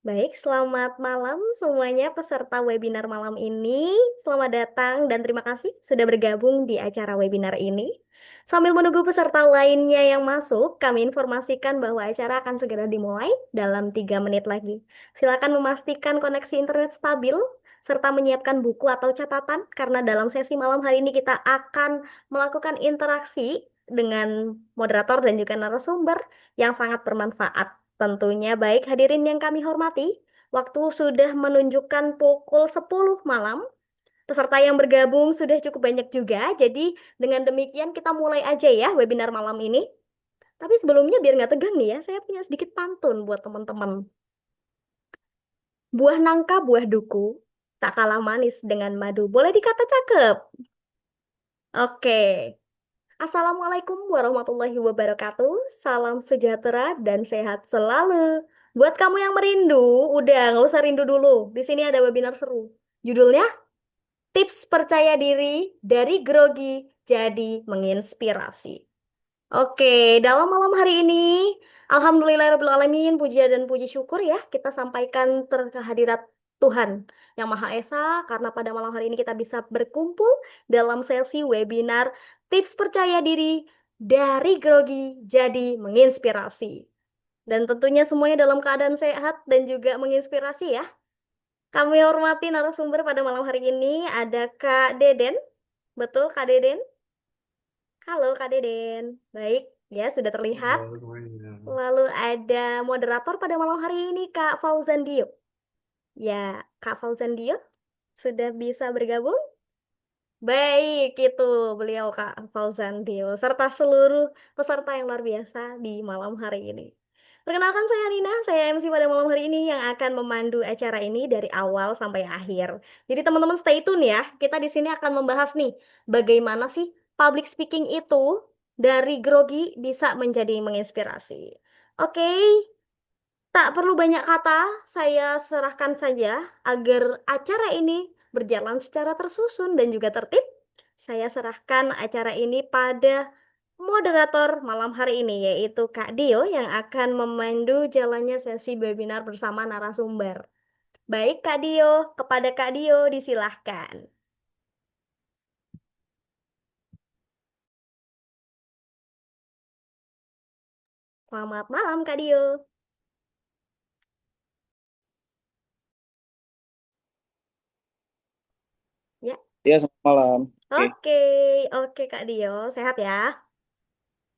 Baik, selamat malam semuanya peserta webinar malam ini. Selamat datang dan terima kasih sudah bergabung di acara webinar ini. Sambil menunggu peserta lainnya yang masuk, kami informasikan bahwa acara akan segera dimulai dalam 3 menit lagi. Silakan memastikan koneksi internet stabil, serta menyiapkan buku atau catatan, karena dalam sesi malam hari ini kita akan melakukan interaksi dengan moderator dan juga narasumber yang sangat bermanfaat. Tentunya baik hadirin yang kami hormati, waktu sudah menunjukkan pukul 10 malam. Peserta yang bergabung sudah cukup banyak juga, jadi dengan demikian kita mulai aja ya webinar malam ini. Tapi sebelumnya biar nggak tegang nih ya, saya punya sedikit pantun buat teman-teman. Buah nangka, buah duku, tak kalah manis dengan madu. Boleh dikata cakep? Oke. Assalamualaikum warahmatullahi wabarakatuh. Salam sejahtera dan sehat selalu. Buat kamu yang merindu, udah nggak usah rindu dulu. Di sini ada webinar seru. Judulnya Tips Percaya Diri dari Grogi Jadi Menginspirasi. Oke, dalam malam hari ini, Alhamdulillahirrahmanirrahim, puji dan puji syukur ya, kita sampaikan terkehadirat Tuhan Yang Maha Esa, karena pada malam hari ini kita bisa berkumpul dalam sesi webinar Tips Percaya Diri dari Grogi Jadi Menginspirasi. Dan tentunya semuanya dalam keadaan sehat dan juga menginspirasi ya. Kami hormati narasumber pada malam hari ini, ada Kak Deden. Betul, Kak Deden? Halo Kak Deden. Baik, ya sudah terlihat. Halo semuanya. Lalu ada moderator pada malam hari ini Kak Fauzan Dio. Ya, Kak Fauzan Dio sudah bisa bergabung? Baik, itu beliau Kak Fauzan Dio serta seluruh peserta yang luar biasa di malam hari ini. Perkenalkan saya Rina, saya MC pada malam hari ini yang akan memandu acara ini dari awal sampai akhir. Jadi teman-teman stay tune ya. Kita di sini akan membahas nih bagaimana sih public speaking itu dari grogi bisa menjadi menginspirasi. Oke, tak perlu banyak kata, saya serahkan saja agar acara ini berjalan secara tersusun dan juga tertib. Saya serahkan acara ini pada moderator malam hari ini, yaitu Kak Dio yang akan memandu jalannya sesi webinar bersama narasumber. Baik, Kak Dio, kepada Kak Dio disilahkan. Selamat malam, Kak Dio. Ya, Ya, selamat malam. Oke, oke, oke Kak Dio, sehat ya?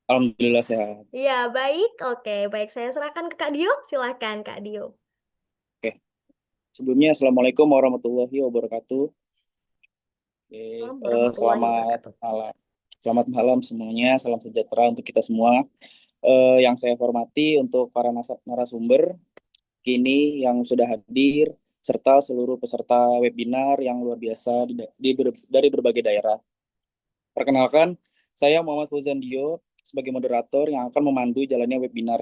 Alhamdulillah sehat. Iya, baik. Oke, baik. Saya serahkan ke Kak Dio. Silahkan, Kak Dio. Oke, sebelumnya Assalamualaikum warahmatullahi wabarakatuh. Oke, Assalamualaikum warahmatullahi selamat wabarakatuh. malam. Selamat malam semuanya, salam sejahtera untuk kita semua. Yang saya hormati untuk para narasumber kini yang sudah hadir, serta seluruh peserta webinar yang luar biasa dari berbagai daerah. Perkenalkan, saya Muhammad Fauzan Dio sebagai moderator yang akan memandu jalannya webinar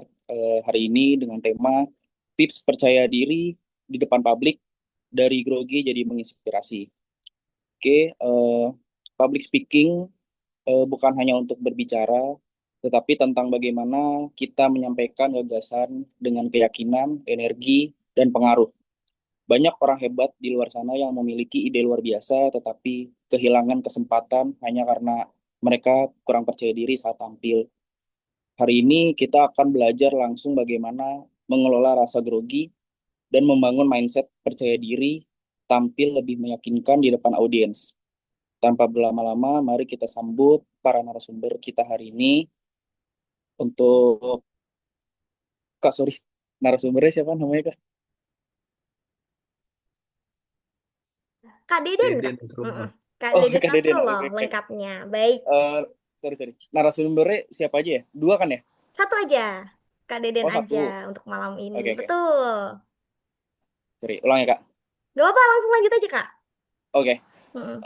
hari ini dengan tema tips percaya diri di depan publik dari grogi jadi menginspirasi. Oke, public speaking bukan hanya untuk berbicara, tetapi tentang bagaimana kita menyampaikan gagasan dengan keyakinan, energi, dan pengaruh. Banyak orang hebat di luar sana yang memiliki ide luar biasa, tetapi kehilangan kesempatan hanya karena mereka kurang percaya diri saat tampil. Hari ini kita akan belajar langsung bagaimana mengelola rasa grogi dan membangun mindset percaya diri tampil lebih meyakinkan di depan audiens. Tanpa berlama-lama, mari kita sambut para narasumber kita hari ini. Untuk Kak, sorry, narasumbernya siapa namanya Kak? Kak Deden, Kak. Deden Mm-mm. Nasrullah. Kak Oh, Deden Kak Deden. Nasrullah, Oke, oke. lengkapnya. Baik. Eh, sorry. Narasumbernya siapa aja ya? Dua kan ya? Satu aja. Kak Deden Oh, aja satu. untuk malam ini. Oke, oke. Betul. Sorry, ulang ya, Kak. Gak apa-apa, langsung lanjut aja, Kak. Oke. Mm-mm.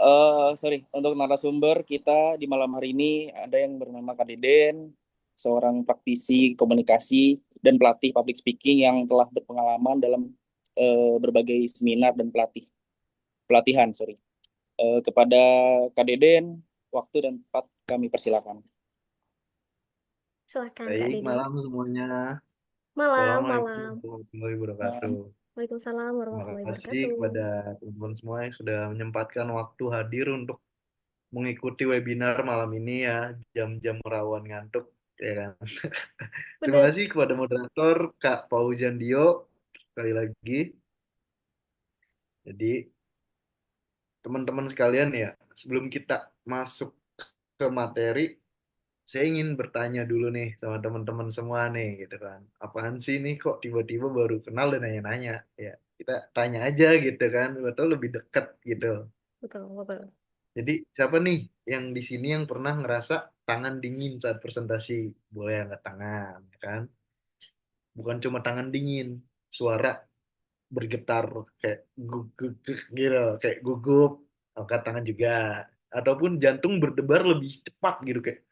Sorry, untuk narasumber kita di malam hari ini ada yang bernama Kak Deden, seorang praktisi komunikasi dan pelatih public speaking yang telah berpengalaman dalam berbagai seminar dan pelatihan, sorry. Kepada Kak Deden, waktu dan tempat kami persilakan. Silakan, Kak Baik, Deden. malam semuanya. Malam, Assalamualaikum malam. warahmatullahi Malam. wabarakatuh. Waalaikumsalam Terima warahmatullahi kasih wabarakatuh. kepada teman-teman semua yang sudah menyempatkan waktu hadir untuk mengikuti webinar malam ini ya, jam-jam rawan ngantuk, ya kan. Terima Bener. kasih kepada moderator Kak Fauzan Dio sekali lagi. Jadi teman-teman sekalian ya, sebelum kita masuk ke materi, saya ingin bertanya dulu nih sama teman-teman semua nih gitu kan. Apaan sih nih kok tiba-tiba baru kenal dan nanya-nanya ya. Kita tanya aja gitu kan, atau lebih dekat gitu. Betul, betul. Jadi siapa nih yang di sini yang pernah ngerasa tangan dingin saat presentasi? Boleh angkat tangan, ya kan? Bukan cuma tangan dingin, suara bergetar kayak gug gug gug gitu, kayak gugup, angkat tangan juga. Ataupun jantung berdebar lebih cepat gitu kayak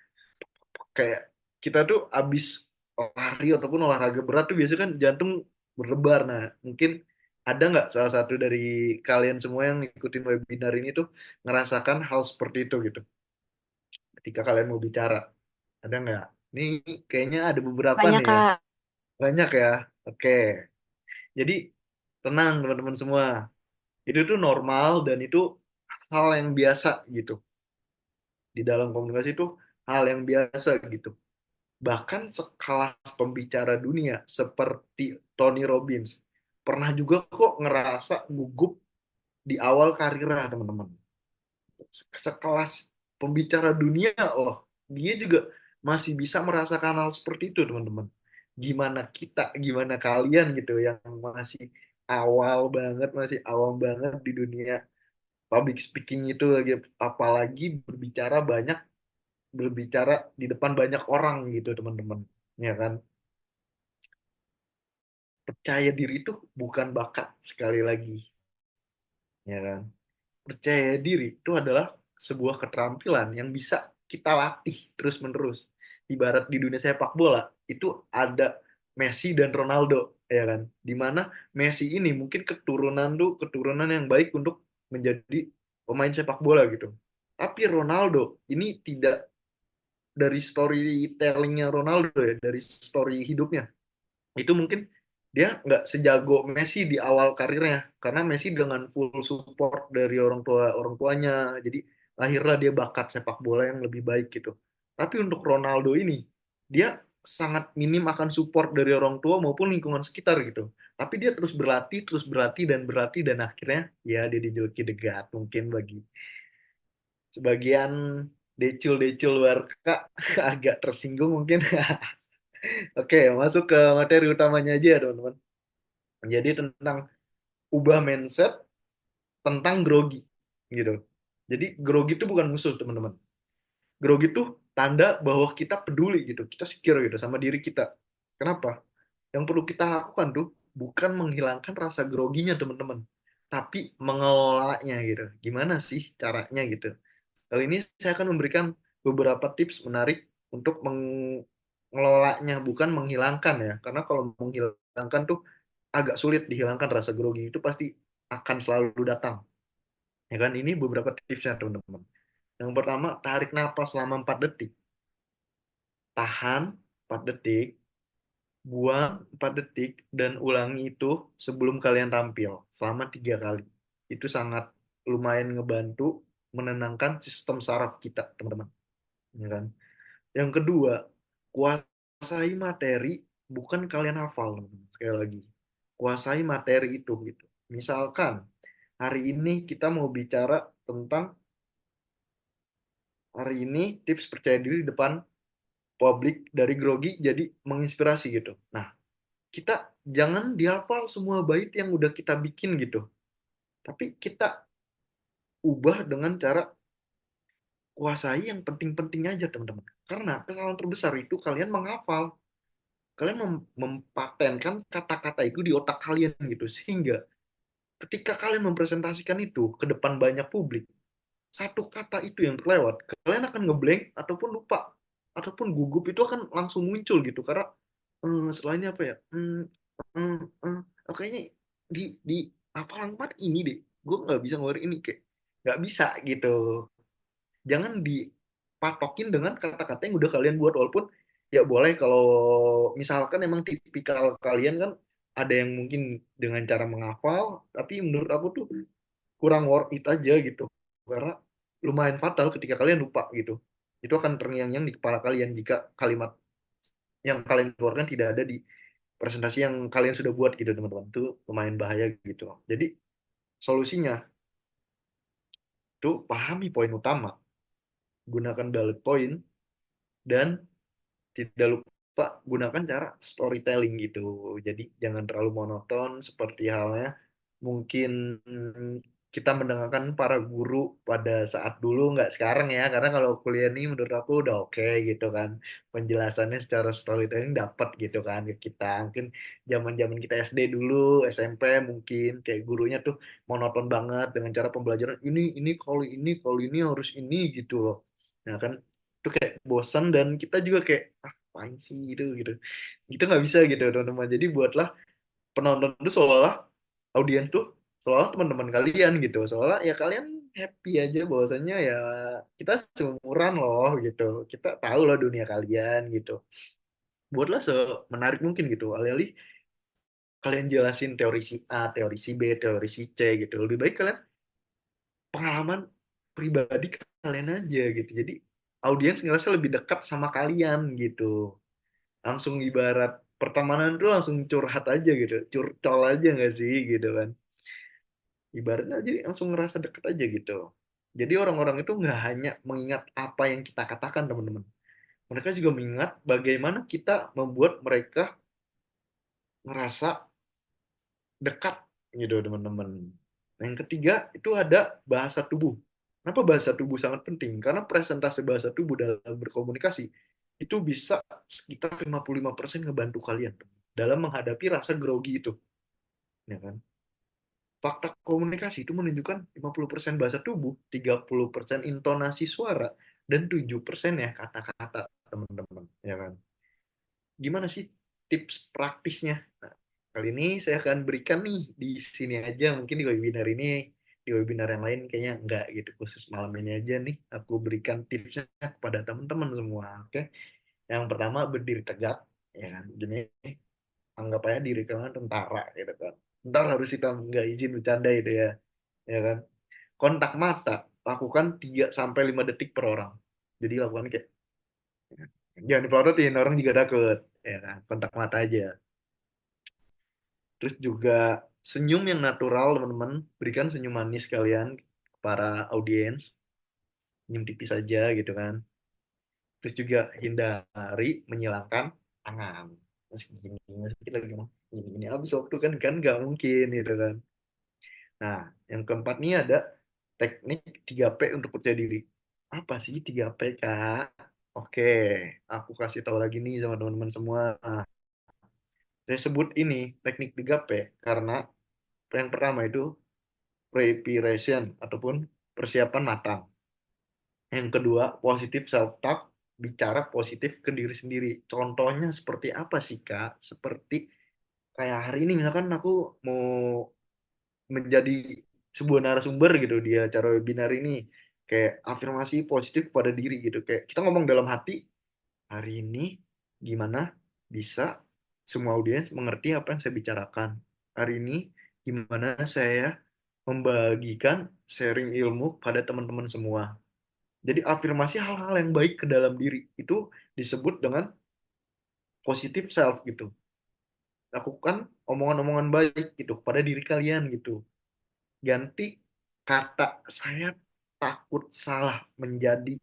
kayak kita tuh abis lari ataupun olahraga berat tuh biasanya kan jantung berdebar. Nah, mungkin ada nggak salah satu dari kalian semua yang ngikutin webinar ini tuh ngerasakan hal seperti itu gitu ketika kalian mau bicara? Ada nggak? Nih kayaknya ada beberapa Banyak, nih ya. Kak. Banyak ya. Oke. Jadi tenang teman-teman semua. Itu tuh normal dan itu hal yang biasa gitu. Di dalam komunikasi itu hal yang biasa gitu. Bahkan sekelas pembicara dunia seperti Tony Robbins pernah juga kok ngerasa gugup di awal karirnya teman-teman. Sekelas pembicara dunia loh, dia juga masih bisa merasakan hal seperti itu teman-teman. Gimana kita, gimana kalian gitu yang masih awal banget, masih awam banget di dunia public speaking itu lagi, apalagi berbicara di depan banyak orang gitu teman-teman, ya kan. Percaya diri itu bukan bakat sekali lagi, ya kan. Percaya diri itu adalah sebuah keterampilan yang bisa kita latih terus-menerus. Ibarat di dunia sepak bola itu ada Messi dan Ronaldo, ya kan. Dimana Messi ini mungkin keturunan yang baik untuk menjadi pemain sepak bola gitu. Tapi Ronaldo ini tidak, dari storytellingnya Ronaldo ya, dari story hidupnya itu mungkin dia nggak sejago Messi di awal karirnya karena Messi dengan full support dari orang tuanya, jadi lahirlah dia bakat sepak bola yang lebih baik gitu. Tapi untuk Ronaldo ini dia sangat minim akan support dari orang tua maupun lingkungan sekitar gitu, tapi dia terus berlatih dan berlatih dan akhirnya ya dia dijuluki The God mungkin bagi sebagian decul-decul warga agak tersinggung mungkin. Oke, masuk ke materi utamanya aja ya teman-teman. Jadi tentang ubah mindset tentang grogi gitu. Jadi grogi itu bukan musuh teman-teman. Grogi itu tanda bahwa kita peduli gitu, kita secure gitu sama diri kita. Kenapa? Yang perlu kita lakukan tuh bukan menghilangkan rasa groginya teman-teman, tapi mengelolanya gitu. Gimana sih caranya gitu? Kali ini saya akan memberikan beberapa tips menarik untuk mengelolanya, bukan menghilangkan ya. Karena kalau menghilangkan tuh agak sulit dihilangkan, rasa grogi itu pasti akan selalu datang. Ya kan, ini beberapa tipsnya teman-teman. Yang pertama, tarik nafas selama 4 detik. Tahan 4 detik, buang 4 detik, dan ulangi itu sebelum kalian tampil selama 3 kali. Itu sangat lumayan ngebantu menenangkan sistem saraf kita, teman-teman. Ya kan? Yang kedua, kuasai materi, bukan kalian hafal, teman-teman. Sekali lagi, kuasai materi itu gitu. Misalkan hari ini kita mau bicara tentang hari ini tips percaya diri di depan publik dari grogi jadi menginspirasi gitu. Nah, kita jangan dihafal semua bait yang udah kita bikin gitu. Tapi kita ubah dengan cara kuasai yang penting-penting aja, teman-teman. Karena kesalahan terbesar itu kalian menghafal. Kalian mempatenkan kata-kata itu di otak kalian gitu. Sehingga ketika kalian mempresentasikan itu ke depan banyak publik, satu kata itu yang terlewat, kalian akan ngeblank ataupun lupa, ataupun gugup itu akan langsung muncul gitu. Karena selainnya apa ya, hmm, hmm, kayaknya di hafalan part ini deh gue nggak bisa ngeluarin ini, kayak nggak bisa gitu. Jangan dipatokin dengan kata-kata yang udah kalian buat, walaupun ya boleh kalau misalkan emang tipikal kalian kan ada yang mungkin dengan cara menghafal, tapi menurut aku tuh kurang worth it aja gitu. Karena lumayan fatal ketika kalian lupa gitu. Itu akan terngiang-ngiang di kepala kalian jika kalimat yang kalian keluarkan tidak ada di presentasi yang kalian sudah buat gitu teman-teman. Itu lumayan bahaya gitu. Jadi solusinya tuh pahami poin utama, gunakan bullet point, dan tidak lupa gunakan cara storytelling gitu. Jadi jangan terlalu monoton seperti halnya mungkin kita mendengarkan para guru pada saat dulu, nggak sekarang ya. Karena kalau kuliah ini menurut aku udah oke gitu kan. Penjelasannya secara storytelling dapat gitu kan ke kita. Mungkin zaman-zaman kita SD dulu, SMP mungkin kayak gurunya tuh monoton banget dengan cara pembelajaran ini harus ini gitu loh. Nah kan itu kayak bosan dan kita juga kayak apaan sih gitu gitu. Kita nggak bisa gitu teman-teman. Jadi buatlah penonton itu seolah audiens tuh seolah teman-teman kalian gitu, seolah ya kalian happy aja bahwasanya ya kita seumuran loh gitu, kita tahu loh dunia kalian gitu. Buatlah semenarik mungkin gitu, alih-alih kalian jelasin teori si A, teori si B, teori si C gitu, lebih baik kalian pengalaman pribadi kalian aja gitu. Jadi audiens ngerasa lebih dekat sama kalian gitu, langsung ibarat pertemanan tuh langsung curhat aja gitu, curcol aja nggak sih gitu kan, ibaratnya jadi langsung ngerasa deket aja gitu. Jadi orang-orang itu nggak hanya mengingat apa yang kita katakan teman-teman, mereka juga mengingat bagaimana kita membuat mereka ngerasa dekat gitu teman-teman. Yang ketiga itu ada bahasa tubuh. Kenapa bahasa tubuh sangat penting? Karena presentasi bahasa tubuh dalam berkomunikasi itu bisa sekitar 55% ngebantu kalian dalam menghadapi rasa grogi itu, ya kan? Fakta komunikasi itu menunjukkan 50% bahasa tubuh, 30% intonasi suara, dan 7% ya kata-kata teman-teman, ya kan? Gimana sih tips praktisnya? Nah, kali ini saya akan berikan nih di sini aja, mungkin di webinar ini, di webinar yang lain kayaknya enggak gitu, khusus malam ini aja nih, aku berikan tipsnya kepada teman-teman semua, oke? Yang pertama berdiri tegak, ya kan? Jadi anggap aja diri kalian tentara gitu kan. Ntar harus kita nggak izin bercanda itu ya kan. Kontak mata lakukan 3 sampai 5 detik per orang. Jadi lakukan kayak jangan diplototin, orang juga takut ya kan. Kontak mata aja. Terus juga senyum yang natural teman-teman, berikan senyum manis kalian ke para audiens, senyum tipis aja gitu kan. Terus juga hindari menyilangkan tangan. Masih gini, masih kita lagi ngomong gini habis waktu kan kan nggak mungkin gitu kan. Nah, yang keempat nih ada teknik 3P untuk percaya diri. Apa sih 3P, Kak? Oke, aku kasih tahu lagi nih sama teman-teman semua. Nah, saya sebut ini teknik 3P karena yang pertama itu preparation ataupun persiapan matang. Yang kedua, positive self-talk, bicara positif ke diri sendiri. Contohnya seperti apa sih, Kak? Seperti kayak hari ini misalkan aku mau menjadi sebuah narasumber gitu di acara webinar ini, kayak afirmasi positif pada diri gitu, kayak kita ngomong dalam hati, hari ini gimana bisa semua audiens mengerti apa yang saya bicarakan, hari ini gimana saya membagikan sharing ilmu pada teman-teman semua. Jadi afirmasi hal-hal yang baik ke dalam diri itu disebut dengan positive self gitu. Lakukan omongan-omongan baik gitu pada diri kalian gitu. Ganti kata saya takut salah menjadi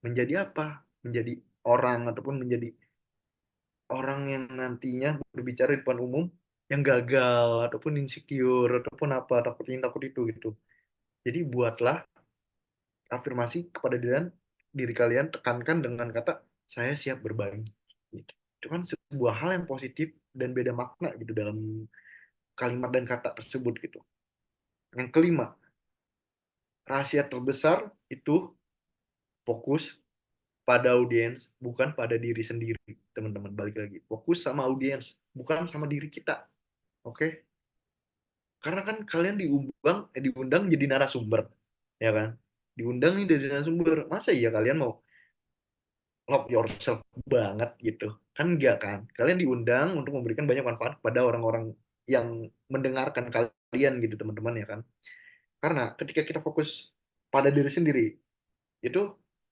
menjadi apa? Menjadi orang ataupun menjadi orang yang nantinya berbicara di depan umum yang gagal ataupun insecure ataupun apa takut ini takut itu gitu. Jadi buatlah afirmasi kepada diri kalian, tekankan dengan kata saya siap berbagi. Gitu. Itu kan sebuah hal yang positif dan beda makna gitu dalam kalimat dan kata tersebut gitu. Yang kelima, rahasia terbesar itu fokus pada audiens, bukan pada diri sendiri, teman-teman. Balik lagi, fokus sama audiens, bukan sama diri kita. Oke? Okay? Karena kan kalian diundang jadi narasumber, ya kan? Diundang nih dari narasumber. Masa iya kalian mau love yourself banget gitu. Kan enggak kan? Kalian diundang untuk memberikan banyak manfaat kepada orang-orang yang mendengarkan kalian gitu teman-teman ya kan. Karena ketika kita fokus pada diri sendiri, itu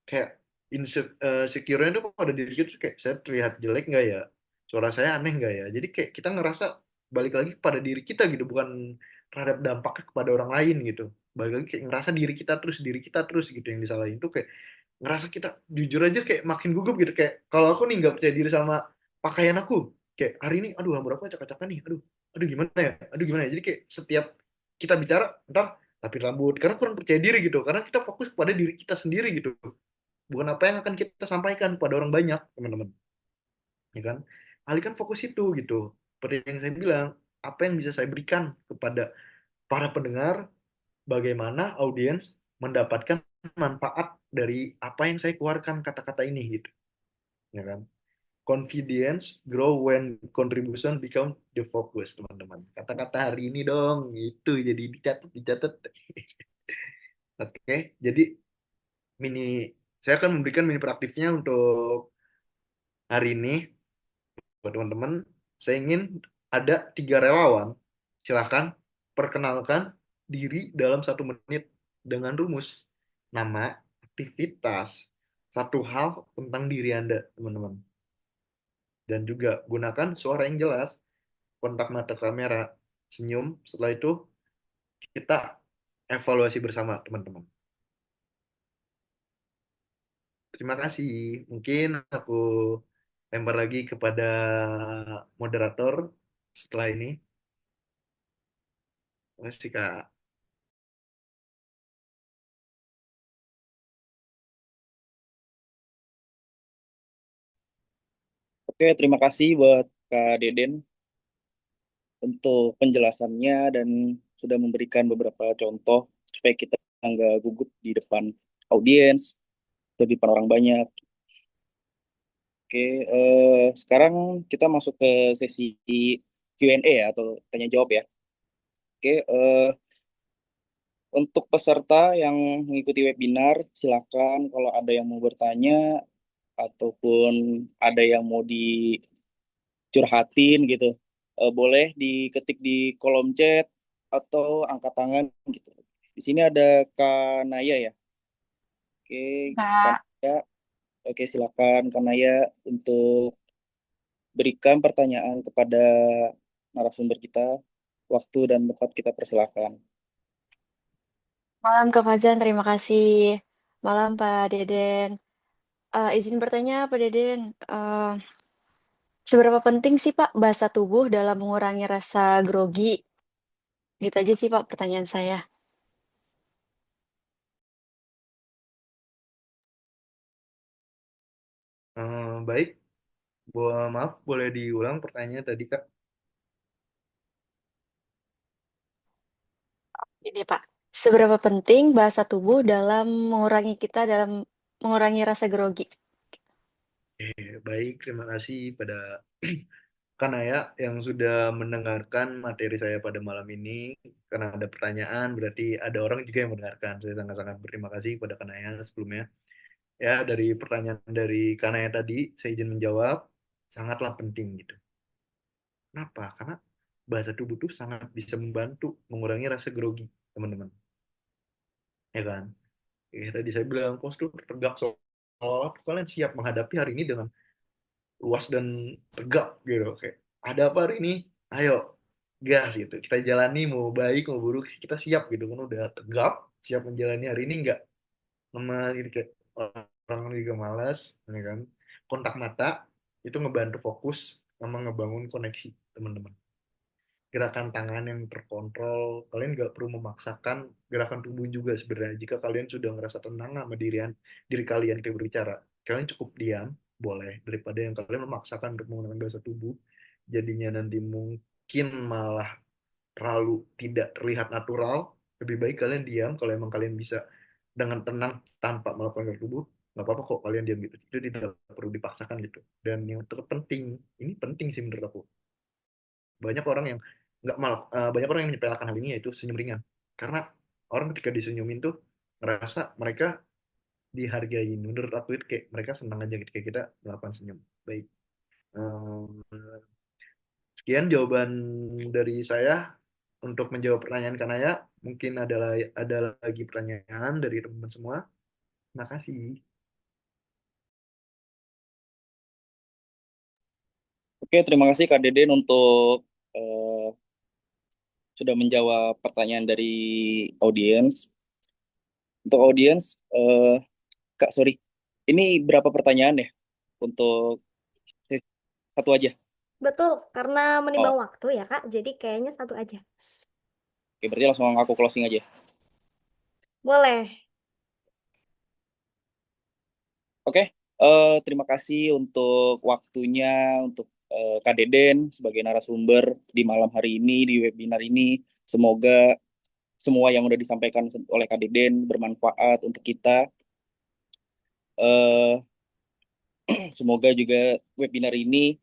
kayak insecure-nya itu pada diri kita tuh kayak saya terlihat jelek nggak ya, suara saya aneh nggak ya, jadi kayak kita ngerasa balik lagi kepada diri kita gitu, bukan terhadap dampaknya kepada orang lain gitu. Balik lagi kayak ngerasa diri kita terus gitu yang disalahin tuh, kayak ngerasa kita jujur aja kayak makin gugup gitu, kayak kalau aku nih nggak percaya diri sama pakaian aku, kayak hari ini aduh rambut aku acak-acakan nih, aduh aduh gimana ya, aduh gimana ya, jadi kayak setiap kita bicara ntar tapi rambut, karena kurang percaya diri gitu, karena kita fokus pada diri kita sendiri gitu, bukan apa yang akan kita sampaikan pada orang banyak teman-teman, ya kan. Alihkan fokus itu gitu, seperti yang saya bilang, apa yang bisa saya berikan kepada para pendengar, bagaimana audiens mendapatkan manfaat dari apa yang saya keluarkan kata-kata ini gitu, ya kan. Confidence grow when contribution become the focus, teman-teman. Kata-kata hari ini dong, itu jadi dicatat, dicatat. Oke, jadi mini saya akan memberikan mini praktifnya untuk hari ini buat teman-teman. Saya ingin ada 3 relawan. Silahkan perkenalkan diri dalam 1 menit dengan rumus, nama, aktivitas, satu hal tentang diri Anda, teman-teman. Dan juga gunakan suara yang jelas, kontak mata kamera, senyum. Setelah itu kita evaluasi bersama, teman-teman. Terima kasih. Mungkin aku lempar lagi kepada moderator setelah ini. Terima kasih, Kak. Oke, terima kasih buat Kak Deden untuk penjelasannya dan sudah memberikan beberapa contoh supaya kita nggak gugup di depan audiens atau di depan orang banyak. Oke, sekarang kita masuk ke sesi Q&A ya, atau tanya jawab ya. Oke, untuk peserta yang mengikuti webinar, silakan kalau ada yang mau bertanya ataupun ada yang mau dicurhatin gitu, boleh diketik di kolom chat atau angkat tangan gitu. Di sini ada Kak Naya ya. Oke, Kak Kak, Naya. Oke, silakan Kak Naya untuk berikan pertanyaan kepada narasumber kita. Waktu dan tempat kita persilakan. malam Kak Fazan, terima kasih. Malam Pak Deden. Izin bertanya Pak Deden, seberapa penting sih Pak bahasa tubuh dalam mengurangi rasa grogi? Gitu aja sih Pak pertanyaan saya. Baik, maaf, boleh diulang pertanyaan tadi, Kak? Ini Pak, seberapa penting bahasa tubuh dalam mengurangi rasa grogi? Baik, terima kasih pada Kanaya yang sudah mendengarkan materi saya pada malam ini. Karena ada pertanyaan, berarti ada orang juga yang mendengarkan. Saya sangat-sangat berterima kasih pada Kanaya sebelumnya. Ya, dari pertanyaan dari Kanaya tadi, saya izin menjawab, sangatlah penting gitu. Kenapa? Karena bahasa tubuh itu sangat bisa membantu mengurangi rasa grogi, teman-teman. Ya kan? Ya, tadi saya bilang, postur tegak seolah kalian siap menghadapi hari ini dengan luas dan tegak gitu. Kayak, ada apa hari ini? Ayo, gas gitu. Kita jalani, mau baik, mau buruk, kita siap gitu kan. Udah tegap, siap menjalani hari ini, nggak lemah gitu. Kayak orang juga malas, ya kan? Kontak mata, itu ngebantu fokus sama ngebangun koneksi, teman-teman. Gerakan tangan yang terkontrol, kalian nggak perlu memaksakan gerakan tubuh juga sebenarnya. Jika kalian sudah ngerasa tenang sama diri kalian ketika berbicara, kalian cukup diam, boleh, daripada yang kalian memaksakan untuk menggunakan bahasa tubuh, jadinya nanti mungkin malah terlalu tidak terlihat natural. Lebih baik kalian diam. Kalau emang kalian bisa dengan tenang tanpa melakukan gerak tubuh, nggak apa-apa kok kalian diam gitu, itu tidak perlu dipaksakan gitu. Dan yang terpenting, ini penting sih menurut aku, banyak orang yang nggak malah banyak orang yang menyepelekan hal ini, yaitu senyum ringan. Karena orang ketika disenyumin tuh ngerasa mereka dihargain. Menurut aku itu kayak mereka senang aja gitu, kayak kita melakukan senyum. Baik. Eh, Sekian jawaban dari saya untuk menjawab pertanyaan Kanaya. Mungkin ada lagi pertanyaan dari teman-teman semua. Terima kasih. Oke, terima kasih Kak Deden untuk eh, sudah menjawab pertanyaan dari audiens. Untuk audiens, Kak, sorry, ini berapa pertanyaan ya untuk sesi satu aja? Betul, karena Oh, menimbang waktu ya, Kak. Jadi kayaknya satu aja. oke, berarti langsung aku closing aja. Boleh. Oke, terima kasih untuk waktunya untuk Kak Deden sebagai narasumber di malam hari ini, di webinar ini. Semoga semua yang sudah disampaikan oleh Kak Deden bermanfaat untuk kita. Eh, Semoga juga webinar ini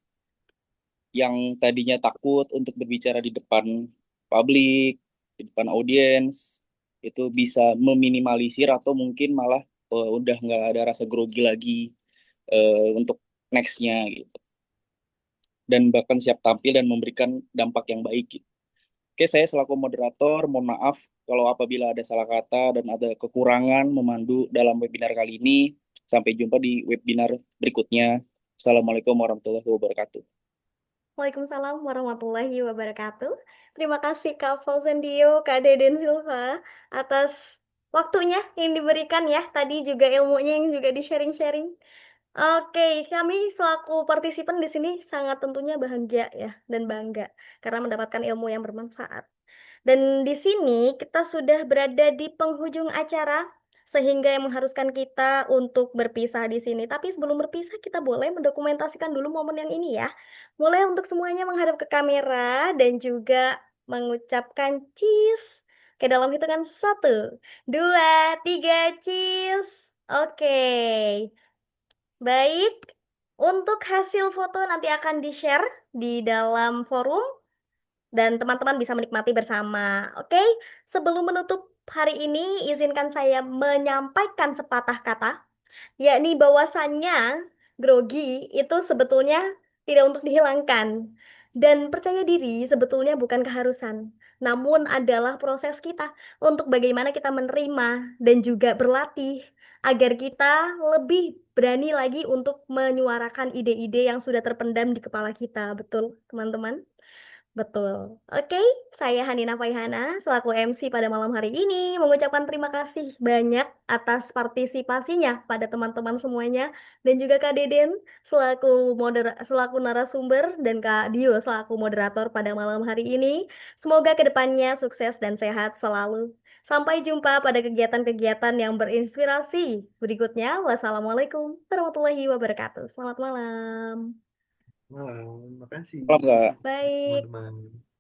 yang tadinya takut untuk berbicara di depan publik, di depan audiens, itu bisa meminimalisir atau mungkin malah udah nggak ada rasa grogi lagi untuk nextnya gitu. Dan bahkan siap tampil dan memberikan dampak yang baik gitu. Oke, saya selaku moderator, mohon maaf kalau apabila ada salah kata dan ada kekurangan memandu dalam webinar kali ini. Sampai jumpa di webinar berikutnya. Assalamualaikum warahmatullahi wabarakatuh. Waalaikumsalam warahmatullahi wabarakatuh. Terima kasih Kak Fauzan Dio, Kak Deden Silva atas waktunya yang diberikan ya. Tadi juga ilmunya yang juga di-sharing-sharing. Oke, kami selaku partisipan di sini sangat tentunya bahagia ya dan bangga karena mendapatkan ilmu yang bermanfaat. Dan di sini kita sudah berada di penghujung acara sehingga yang mengharuskan kita untuk berpisah di sini. Tapi sebelum berpisah kita boleh mendokumentasikan dulu momen yang ini ya. Boleh untuk semuanya menghadap ke kamera dan juga mengucapkan cheese. Oke, dalam hitungan 1, 2, 3, cheese. Oke. Baik, untuk hasil foto nanti akan di-share di dalam forum dan teman-teman bisa menikmati bersama. Oke, sebelum menutup hari ini, izinkan saya menyampaikan sepatah kata, yakni bahwasannya grogi itu sebetulnya tidak untuk dihilangkan. Dan percaya diri sebetulnya bukan keharusan, namun adalah proses kita untuk bagaimana kita menerima dan juga berlatih agar kita lebih berani lagi untuk menyuarakan ide-ide yang sudah terpendam di kepala kita. Betul, teman-teman? Betul. Oke, saya Hanina Faihana selaku MC pada malam hari ini mengucapkan terima kasih banyak atas partisipasinya pada teman-teman semuanya dan juga Kak Deden selaku narasumber dan Kak Dio selaku moderator pada malam hari ini. Semoga kedepannya sukses dan sehat selalu. Sampai jumpa pada kegiatan-kegiatan yang berinspirasi berikutnya. Wassalamualaikum warahmatullahi wabarakatuh. Selamat malam. Malam, terima kasih Salam, Kak. Baik. teman-teman.